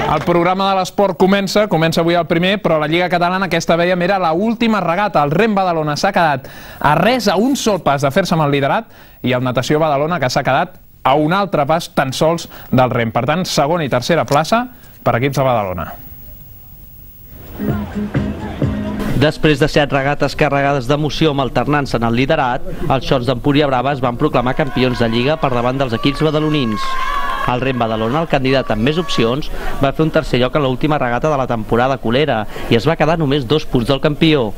El programa de l'esport comença avui el primer, però la Lliga Catalana aquesta vèiem era l'última regata. El Rem Badalona s'ha quedat a res, a un sol pas de fer-se amb el liderat, i el Natació Badalona que s'ha quedat a un altre pas tan sols del Rem. Per tant, segona i tercera plaça per equips de Badalona. Després de 7 regates carregades d'emoció amb alternança en el liderat, els Xots d'Empúria Brava es van proclamar campions de Lliga per davant dels equips badalonins. El Rem Badalona, el candidat amb més opcions, va fer un tercer lloc en l'última regata de la temporada culera i es va quedar només 2 punts del campió.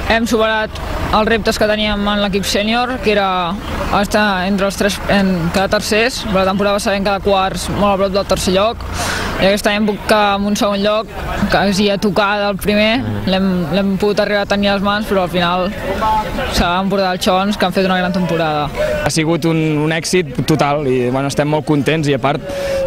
Hem superat els reptes que teníem en l'equip sènior, que era estar entre els 3 en cada tercers. La temporada passada quedar quarts molt a prop del tercer lloc, i aquest any hem pogut quedar en un segon lloc, quasi a tocar del primer. L'hem pogut arribar a tenir a les mans, però al final s'ha emportat els Xons, que han fet una gran temporada. Ha sigut un èxit total i estem molt contents, i a part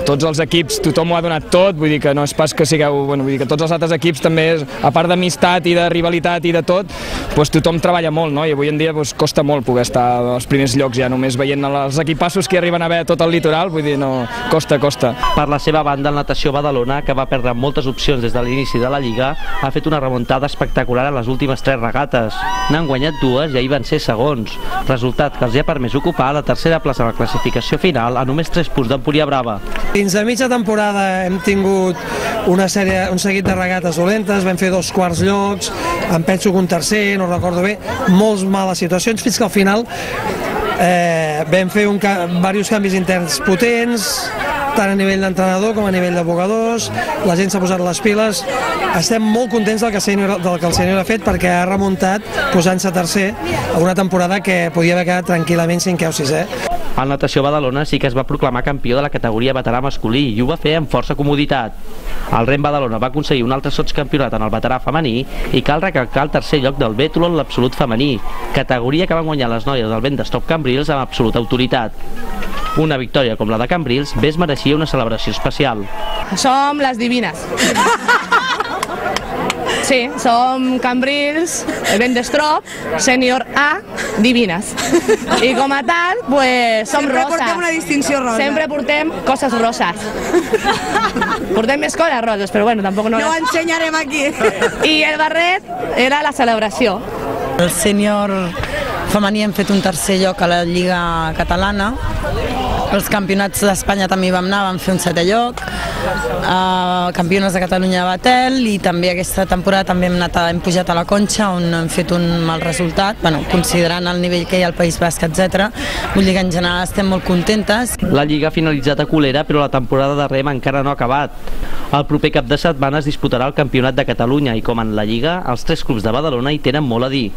tots els equips, tothom ho ha donat tot, vull dir que no és pas que sigueu, vull dir que tots els altres equips també, a part d'amistat i de rivalitat i de tot, tothom treballa molt, no? I avui en dia costa molt poder estar als primers llocs, ja només veient els equipassos que arriben a haver tot el litoral, vull dir, no, costa. Per la seva banda, el Natació Badalona, que va perdre moltes opcions des de l'inici de la Lliga, ha fet una remuntada espectacular en les últimes 3 regates. N'han guanyat 2 i ahir van ser segons, resultat que els ha permès ocupar la tercera plaça de la classificació final a només 3 punts d'Empúria Brava. Fins a mitja temporada hem tingut un seguit de regates dolentes, vam fer 2 quarts llocs, em penso que un tercer, no recordo bé, molts males situacions, fins que al final vam fer diversos canvis interns potents, tant a nivell d'entrenador com a nivell d'abogadors, la gent s'ha posat les piles. Estem molt contents del que el sènior ha fet, perquè ha remuntat posant-se tercer a una temporada que podia haver quedat tranquil·lament 5è o 6è. El Natació Badalona sí que es va proclamar campió de la categoria veterà masculí i ho va fer amb força comoditat. El Rem Badalona va aconseguir un altre sotscampionat en el veterà femení i cal recalcar el tercer lloc del Bétolo en l'absolut femení, categoria que van guanyar les noies del vent d'Estop Cambrils amb absoluta autoritat. Una victòria com la de Cambrils bé es mereixia una celebració especial. Som les divines. Sí, som Cambrils, el vent d'Estrop, sènior A, divines. I com a tal, som roses. Sempre portem una distinció rosa. Sempre portem coses roses. Portem més coses roses, però bueno, tampoc no... No ho ensenyarem aquí. I el barret era la celebració. El sènior femení hem fet un tercer lloc a la Lliga Catalana. Els campionats d'Espanya també hi vam anar, vam fer un 7è lloc, campionats de Catalunya de Batel, i també aquesta temporada també hem pujat a la Conxa, on hem fet un mal resultat, considerant el nivell que hi ha al País Basc, etc. Vull dir que en general estem molt contentes. La Lliga ha finalitzat a Colera, però la temporada de Rem encara no ha acabat. El proper cap de setmana es disputarà el Campionat de Catalunya i, com en la Lliga, els 3 clubs de Badalona hi tenen molt a dir.